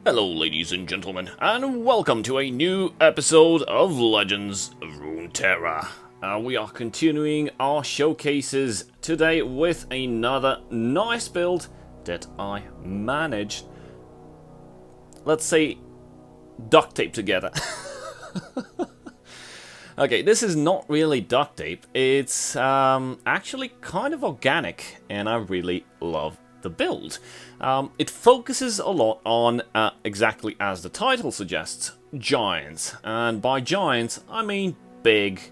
Hello ladies and gentlemen, and welcome to a new episode of Legends of Runeterra. We are continuing our showcases today with another nice build that I managed, let's say, duct tape together. Okay, this is not really duct tape, it's actually kind of organic, and I really love the build. It focuses a lot on, exactly as the title suggests, giants. And by giants, I mean big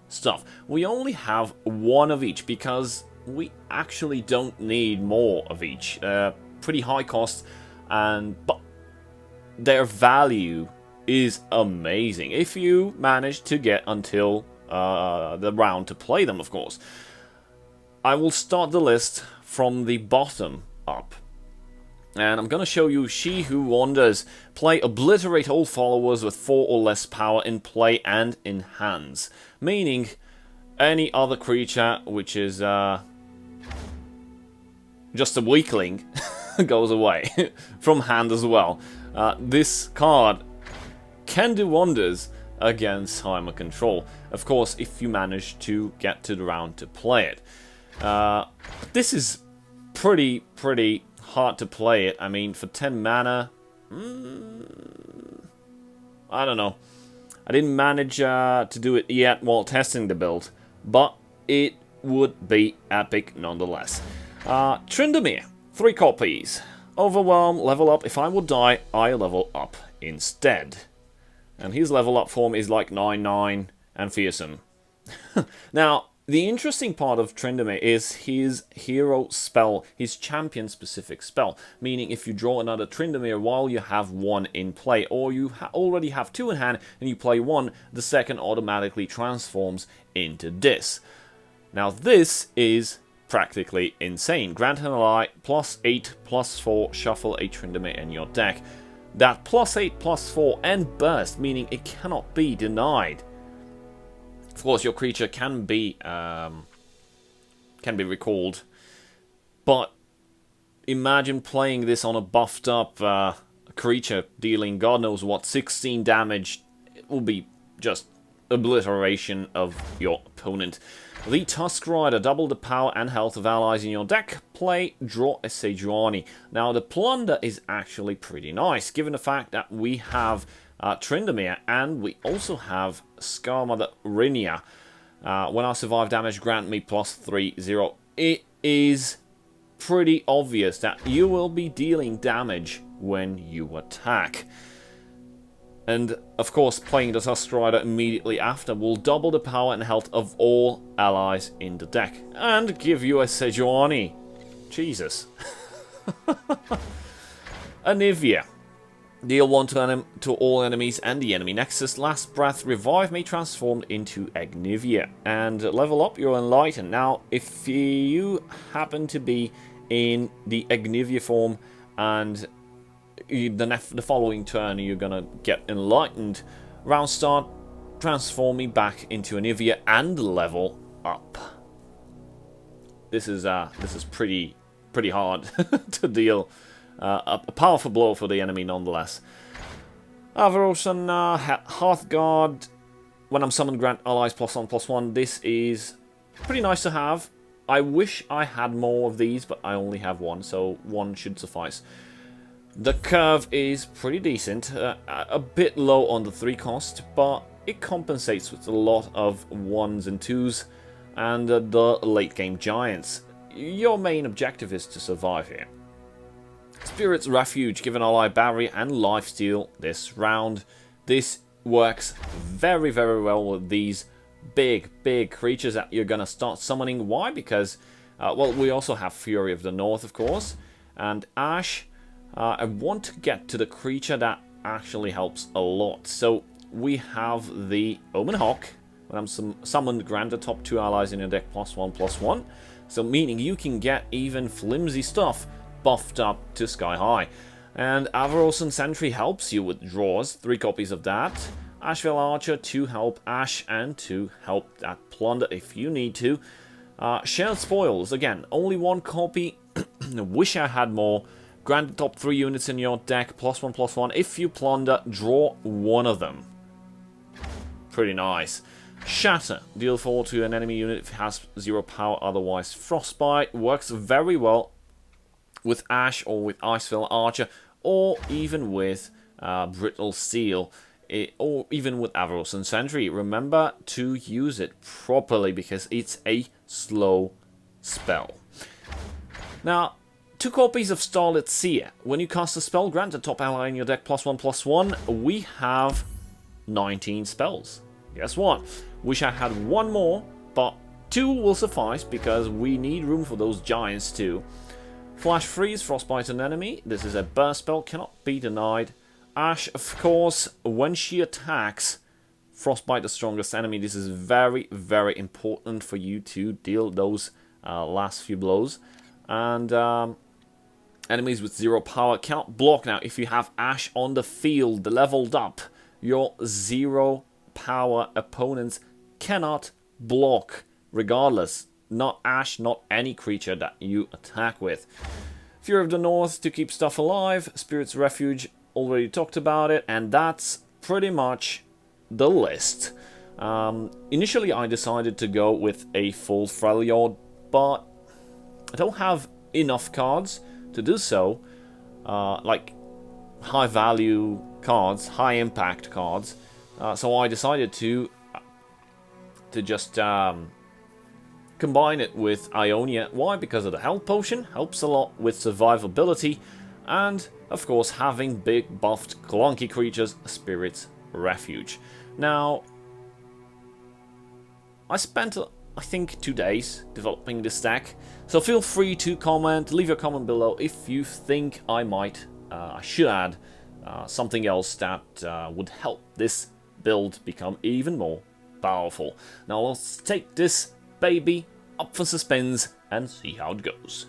stuff. We only have one of each because we actually don't need more of each. Pretty high cost, but their value is amazing if you manage to get until the round to play them, of course. I will start the list from the bottom up. And I'm going to show you She Who Wanders. Play obliterate all followers with 4 or less power in play and in hands. Meaning, any other creature which is just a weakling goes away from hand as well. This card can do wonders against Heimer control. Of course, if you manage to get to the round to play it. This is pretty hard to play it. I mean, for 10 mana, I don't know. I didn't manage to do it yet while testing the build, but it would be epic nonetheless. Tryndamere, 3 copies. Overwhelm, level up. If I would die, I level up instead. And his level up form is like 9/9 and fearsome. Now, the interesting part of Tryndamere is his hero spell, his champion-specific spell. Meaning, if you draw another Tryndamere while you have 1 in play, or you already have 2 in hand and you play 1, the second automatically transforms into this. Now, this is practically insane. Grant an ally, +8/+4, shuffle a Tryndamere in your deck. That +8/+4 and burst, meaning it cannot be denied. Of course, your creature can be recalled, but imagine playing this on a buffed up creature dealing God knows what 16 damage. It will be just obliteration of your opponent. The Tusk Rider, double the power and health of allies in your deck. Play, draw a Sejuani. Now, the plunder is actually pretty nice, given the fact that we have Tryndamere, and we also have Scarmother Ionia. When I survive damage, grant me +3/0. It is pretty obvious that you will be dealing damage when you attack. And, of course, playing the Tusk Rider immediately after will double the power and health of all allies in the deck. And give you a Sejuani. Jesus. Anivia. Deal 1 to all enemies and the enemy nexus. Last breath, revive me transformed into Anivia. And level up your Enlighten. Now, if you happen to be in the Anivia form and the following turn you're gonna get Enlightened, round start, transform me back into Anivia and level up. This is pretty hard to deal. A powerful blow for the enemy nonetheless. Averosan, Hearthguard. When I'm summoned, grant allies +1/+1. This is pretty nice to have. I wish I had more of these, but I only have 1, so 1 should suffice. The curve is pretty decent. A bit low on the 3 cost, but it compensates with a lot of 1s and 2s and the late game giants. Your main objective is to survive here. Spirit's Refuge, give an ally barrier and lifesteal this round. This works very well with these big creatures that you're gonna start summoning. Why? Because, well, we also have Fury of the North, of course, and Ashe. I want to get to the creature that actually helps a lot. So we have the Omen Hawk. When I'm summoned, grant the top 2 allies in your deck +1/+1. So meaning you can get even flimsy stuff buffed up to sky high. And Averosan Sentry helps you with draws, 3 copies of that. Asheville Archer to help Ashe and to help that plunder if you need to. Shared Spoils, again, only 1 copy. Wish I had more, Grant the top 3 units in your deck, +1/+1. If you plunder, draw one of them. Pretty nice. Shatter. Deal 4 to an enemy unit if it has 0 power, otherwise Frostbite. Works very well with Ashe or with Icevale Archer, or even with Brittle Steel, or even with Avarice and Sentry. Remember to use it properly because it's a slow spell. Now, 2 copies of Starlit Seer. When you cast a spell, grant a top ally in your deck +1/+1. We have 19 spells. Guess what? Wish I had one more, but 2 will suffice because we need room for those giants too. Flash Freeze, Frostbite an enemy. This is a burst spell, cannot be denied. Ashe, of course, when she attacks, Frostbite the strongest enemy. This is very, very important for you to deal those last few blows. And enemies with 0 power cannot block. Now, if you have Ashe on the field, leveled up, your 0 power opponents cannot block, regardless. Not Ashe, not any creature that you attack with. Fury of the North to keep stuff alive. Spirit's Refuge, already talked about it, and that's pretty much the list. Initially, I decided to go with a full Freljord, but I don't have enough cards to do so. Like high value cards, high impact cards. So I decided to just combine it with Ionia. Why? Because of the health potion, helps a lot with survivability, and of course having big buffed clunky creatures, Spirit's Refuge. Now, I spent I think 2 days developing this deck, so feel free to comment, leave your comment below if you think I might, I should add something else that would help this build become even more powerful. Now let's take this baby up for suspense and see how it goes.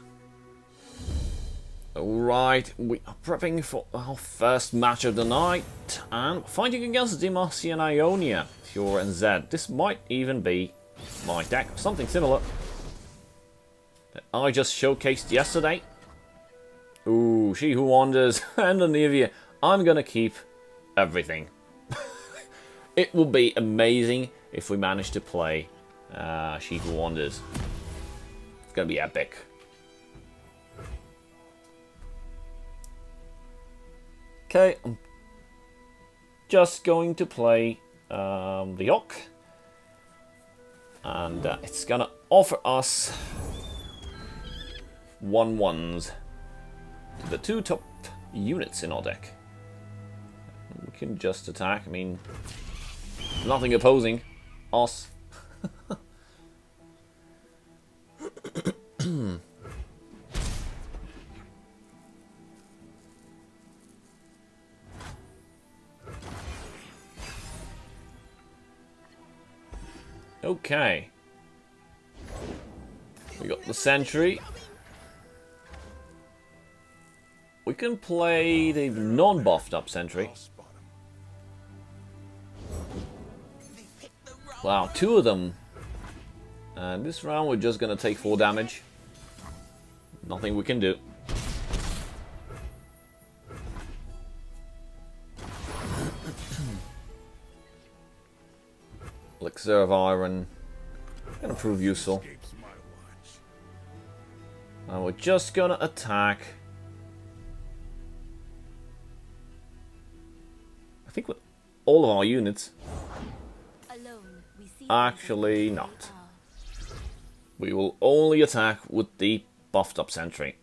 Alright, we are prepping for our first match of the night and fighting against Ashe and Ionia, Pure and Zed. This might even be my deck, or something similar that I just showcased yesterday. Ooh, She Who Wanders and Anivia. I'm gonna keep everything. It will be amazing if we manage to play She Who Wanders. It's gonna be epic. Okay, I'm just going to play the Ock, and it's gonna offer us 1/1s to the 2 top units in our deck. We can just attack. I mean, nothing opposing us. Okay. We got the Sentry. We can play the non-buffed up Sentry. Wow, 2 of them. And this round we're just gonna take 4 damage. Nothing we can do. Elixir of Iron. Gonna prove useful. And we're just gonna attack. I think with all of our units. Actually not. We will only attack with the buffed up Sentry.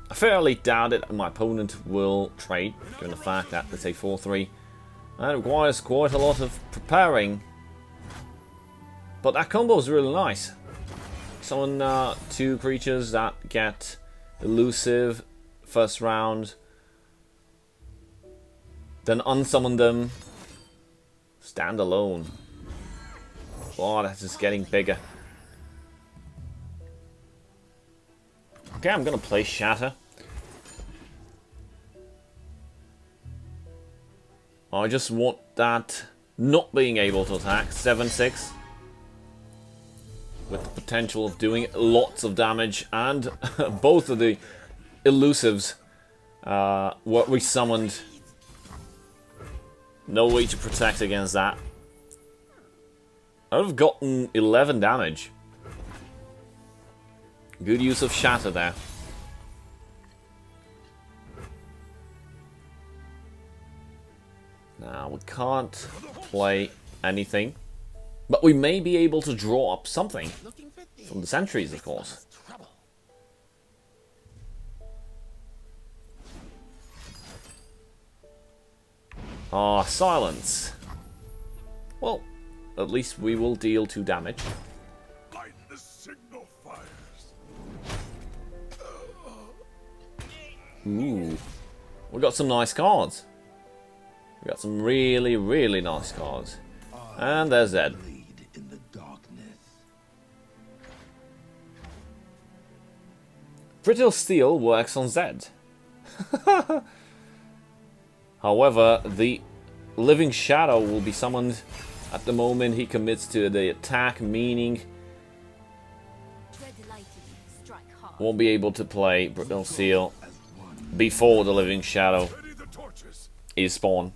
I fairly doubt it my opponent will trade, given the fact that it's a 4/3. That requires quite a lot of preparing. But that combo is really nice. Summon 2 creatures that get elusive first round. Then unsummon them. Stand alone. Oh, that's just getting bigger. Okay, I'm gonna play Shatter. I just want that not being able to attack. 7/6. With the potential of doing lots of damage, and both of the elusives. What we summoned. No way to protect against that. I would have gotten 11 damage. Good use of Shatter there. Now, we can't play anything. But we may be able to draw up something. From the sentries, of course. Ah, silence. Well, at least we will deal 2 damage. Ooh. We got some nice cards. We got some really, really nice cards. And there's Zed. Brittle Steel works on Zed. However, the Living Shadow will be summoned at the moment he commits to the attack, meaning won't be able to play Brittle Steel before the Living Shadow is spawned.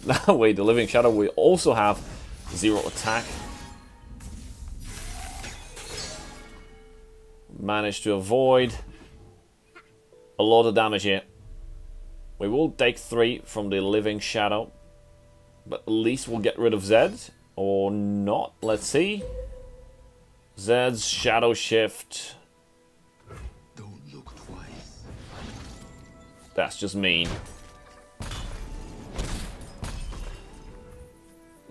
That way, the Living Shadow will also have 0 attack. Managed to avoid a lot of damage here. We will take 3 from the Living Shadow, but at least we'll get rid of Zed, or not. Let's see. Zed's Shadow Shift. Don't look twice. That's just mean.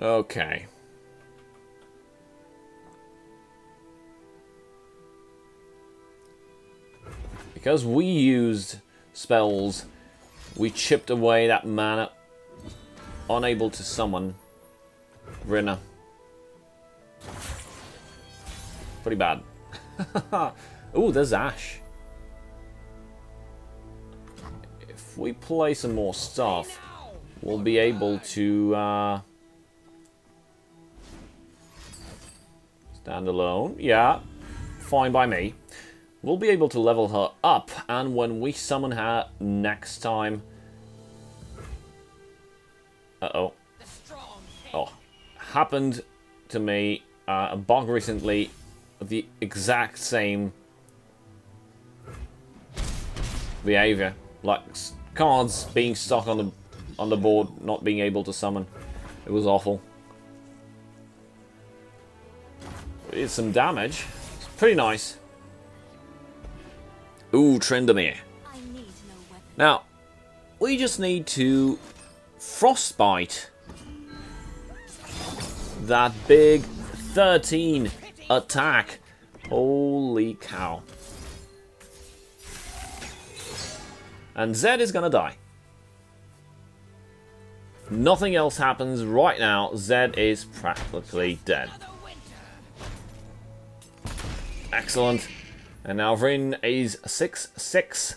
Okay. Because we used spells, we chipped away that mana, unable to summon Rinna. Pretty bad. Ooh, there's Ashe. If we play some more stuff, we'll be able to stand alone. Yeah, fine by me. We'll be able to level her up, and when we summon her next time... Uh-oh. Oh. Happened to me, a bug recently, the exact same behavior. Like, cards being stuck on the board, not being able to summon. It was awful. It's some damage. It's pretty nice. Ooh, Tryndamere. Now, we just need to Frostbite that big 13 attack. Holy cow. And Zed is gonna die. Nothing else happens right now. Zed is practically dead. Excellent. And now Vryn is 6-6.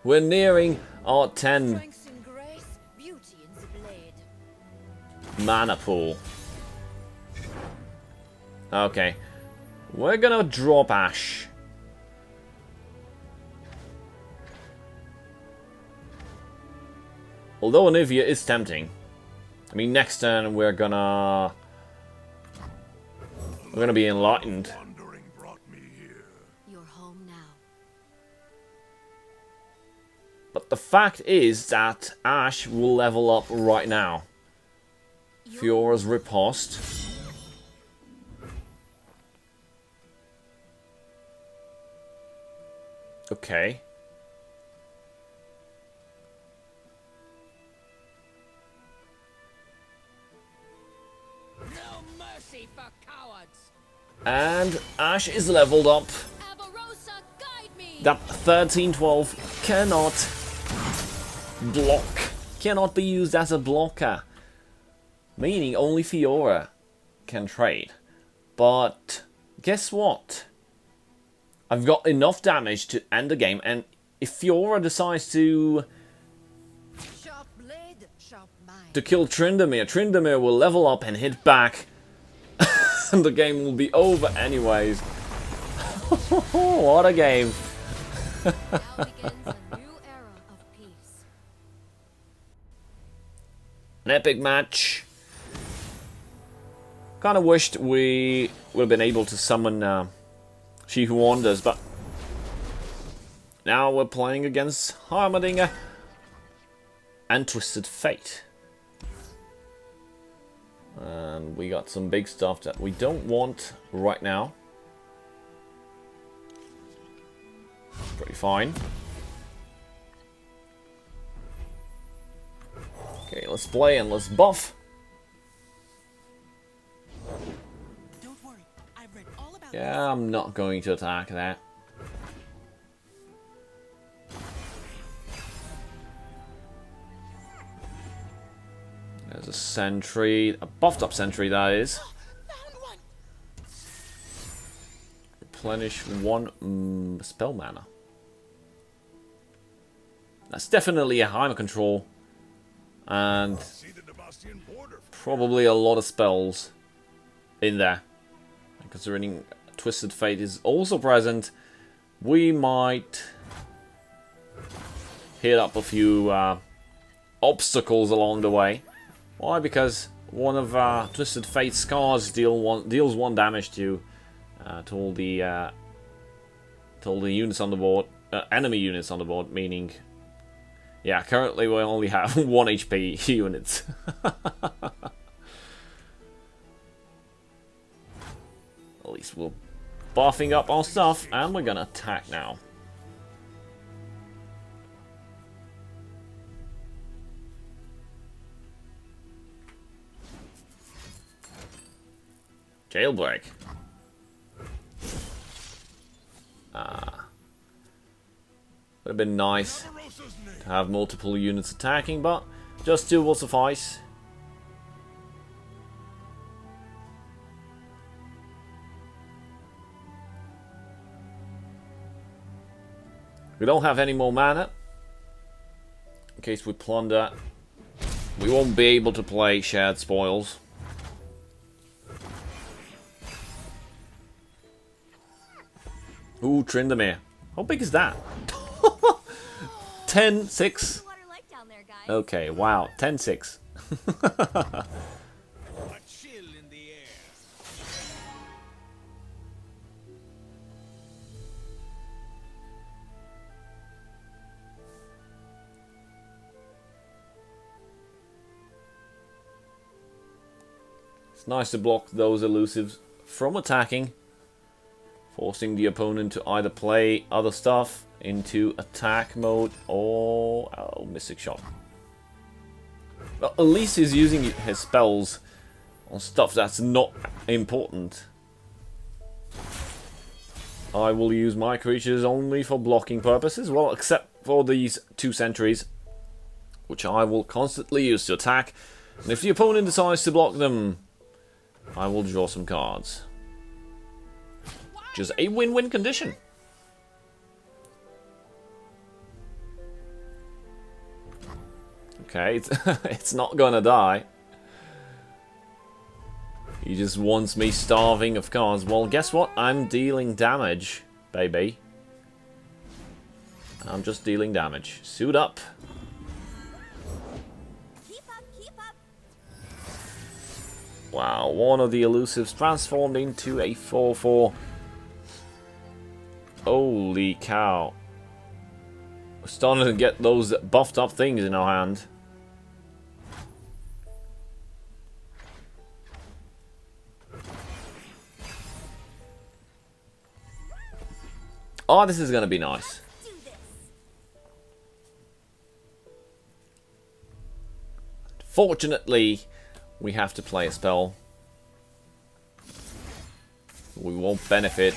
We're nearing our 10 mana pool. Okay. We're gonna drop Ashe. Although Anivia is tempting. I mean, next turn we're gonna be enlightened. You're home now. But the fact is that Ashe will level up right now. Fiora's riposte. Okay. And Ashe is leveled up. That 13-12 cannot block. Cannot be used as a blocker. Meaning only Fiora can trade. But guess what? I've got enough damage to end the game, and if Fiora decides to kill Tryndamere, Tryndamere will level up and hit back and the game will be over anyways. What a game. Now begins a new era of peace. An epic match. Kind of wished we would have been able to summon She Who Wanders, but now we're playing against Heimerdinger and Twisted Fate. And we got some big stuff that we don't want right now. Pretty fine. Okay, let's play and let's buff. Don't worry, I've read all about Yeah, I'm not going to attack that. There's a sentry, a buffed up sentry that is. Found one. Replenish one spell mana. That's definitely a Heimer control. And probably a lot of spells in there. And considering Twisted Fate is also present, we might hit up a few obstacles along the way. Why? Because one of Twisted Fate's scars deals one damage to all the units on the board, enemy units on the board. Meaning, yeah, currently we only have 1 HP units. At least we're buffing up our stuff, and we're gonna attack now. Jailbreak. Would have been nice to have multiple units attacking, but just 2 will suffice. We don't have any more mana. In case we plunder, we won't be able to play shared spoils. Ooh, Tryndamere. How big is that? 10-6. Okay, wow, 10-6. It's nice to block those elusives from attacking, forcing the opponent to either play other stuff into attack mode or Mystic Shot. Well, at least he's using his spells on stuff that's not important. I will use my creatures only for blocking purposes, well, except for these 2 sentries, which I will constantly use to attack. And if the opponent decides to block them, I will draw some cards. Just a win-win condition. Okay, it's not gonna die. He just wants me starving of cards. Well, guess what? I'm dealing damage, baby. I'm just dealing damage. Suit up. Keep up. Wow, one of the elusives transformed into a 4/4. Holy cow. We're starting to get those buffed up things in our hand. Oh, this is gonna be nice. Fortunately, we have to play a spell. We won't benefit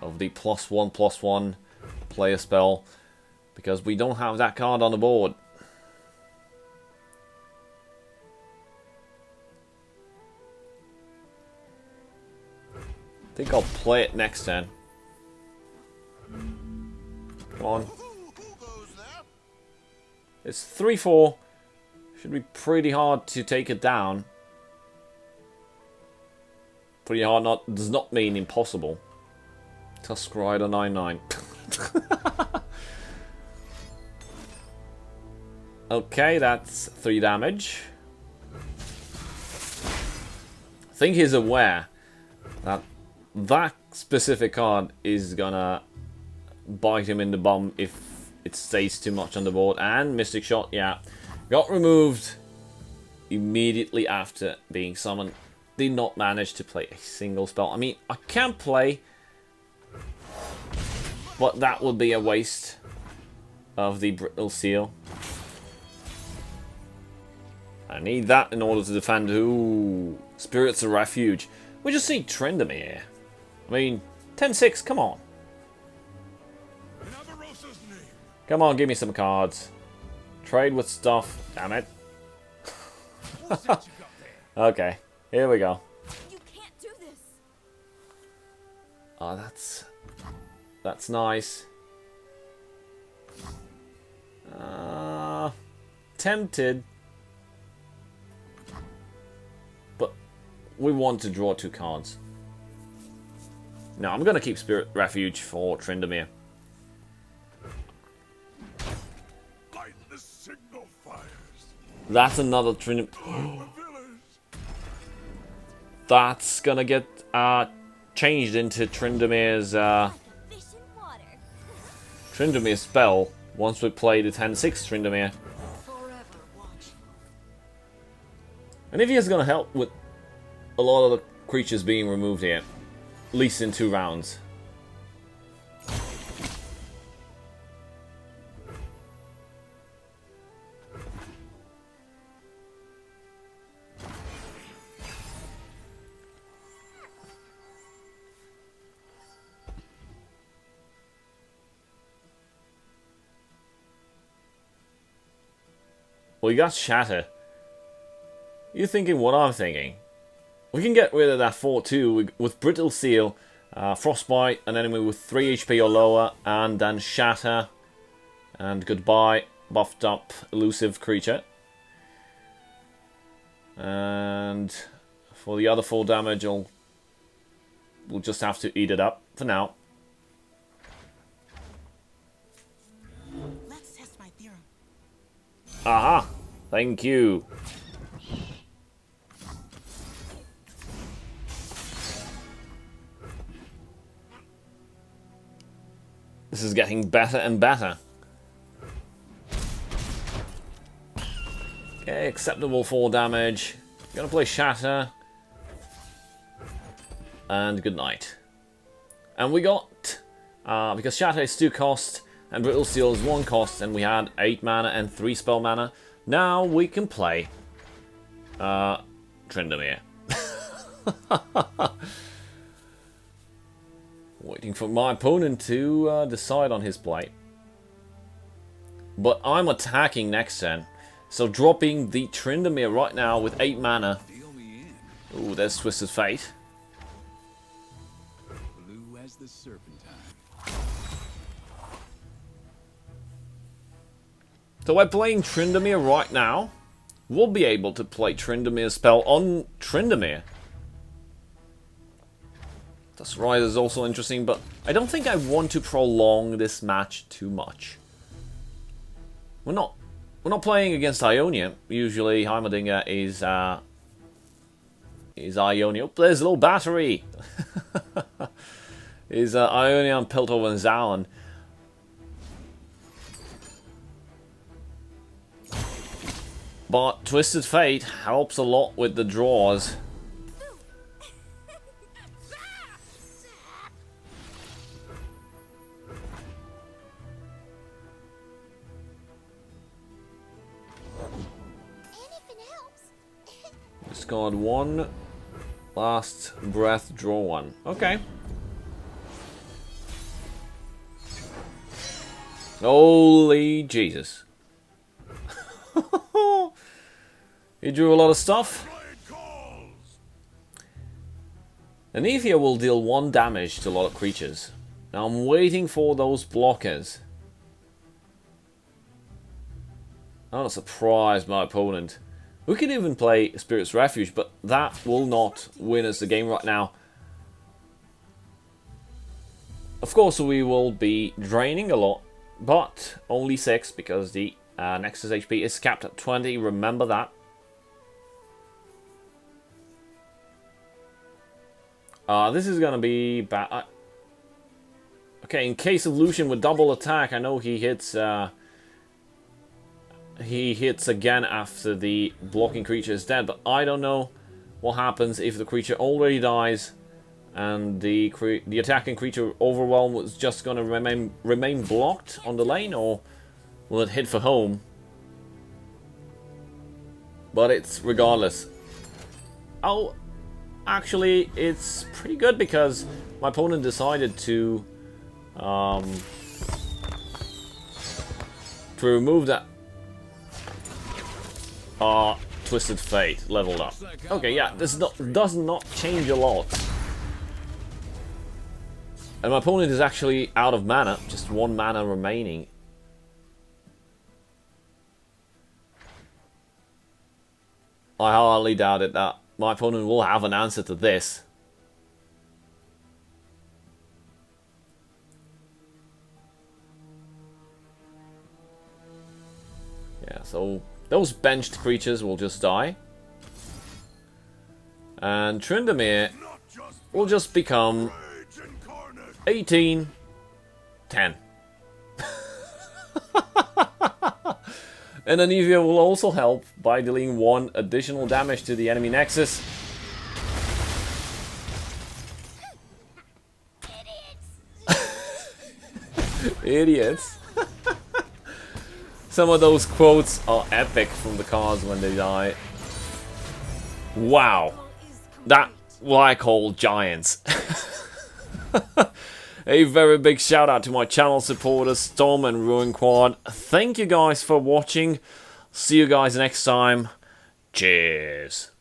of the +1/+1 play a spell because we don't have that card on the board. I think I'll play it next turn. Come on. It's 3/4. Should be pretty hard to take it down. Pretty hard not does not mean impossible. Tusk Rider 99. Okay, that's 3 damage. I think he's aware that that specific card is gonna bite him in the bum if it stays too much on the board. And Mystic Shot, yeah, got removed immediately after being summoned. Did not manage to play a single spell. I mean, I can play, but that would be a waste of the Brittle Seal. I need that in order to defend. Ooh, Spirits of Refuge. We just need Tryndamere. I mean, 10-6, come on. Come on, give me some cards. Trade with stuff, damn it. Okay, here we go. You can't do this. Oh, that's nice. Tempted. But we want to draw 2 cards. No, I'm going to keep Spirit Refuge for Tryndamere. That's another Tryndamere. That's going to get changed into Tryndamere's Tryndamere spell once we play the 10-6 Tryndamere. Anivia's going to help with a lot of the creatures being removed here. At least in 2 rounds. We got Shatter. You're thinking what I'm thinking. We can get rid of that 4-2 with Brittle Seal, Frostbite, an enemy with 3 HP or lower, and then Shatter. And goodbye, buffed up, elusive creature. And for the other 4 damage, we'll just have to eat it up for now. Let's test my theorem. Aha! Thank you. This is getting better and better. Okay, acceptable 4 damage. Gonna play Shatter. And good night. And we got, because Shatter is 2 cost, and Brittle Seal is 1 cost, and we had 8 mana and 3 spell mana. Now we can play Tryndamere. Waiting for my opponent to decide on his play. But I'm attacking next turn. So dropping the Tryndamere right now with 8 mana. Ooh, there's Twisted Fate. Blue as the serpentine. So we're playing Tryndamere right now. We'll be able to play Tryndamere's spell on Tryndamere. Tusk Rider is also interesting, but I don't think I want to prolong this match too much. We're not playing against Ionia. Usually Heimerdinger is Ionia. Oh, there's a little battery. Is Ionia and Piltover and Zalon. But Twisted Fate helps a lot with the draws. Discard 1. Last breath, draw 1. Okay. Holy Jesus. He drew a lot of stuff. Anivia will deal 1 damage to a lot of creatures. Now I'm waiting for those blockers. I'm not surprised my opponent We could even play Spirit's Refuge, but that will not win us the game right now. Of course, we will be draining a lot, but only 6 because the Nexus HP is capped at 20. Remember that. This is gonna be bad. Okay, in case of Lucian with double attack, I know he hits again after the blocking creature is dead, but I don't know what happens if the creature already dies and the attacking creature overwhelm is just gonna remain blocked on the lane, or will it hit for home? But it's regardless. Oh, actually, it's pretty good because my opponent decided to remove that Twisted Fate leveled up. Okay, yeah, this does not change a lot. And my opponent is actually out of mana, just 1 mana remaining. I hardly doubted that my opponent will have an answer to this. Yeah, so those benched creatures will just die. And Tryndamere will just become 18-10. And Anivia will also help by dealing 1 additional damage to the enemy Nexus. Idiots. Some of those quotes are epic from the cards when they die. Wow. That's what I call giants. A very big shout out to my channel supporters, Storm and Ruin Quad. Thank you guys for watching. See you guys next time. Cheers.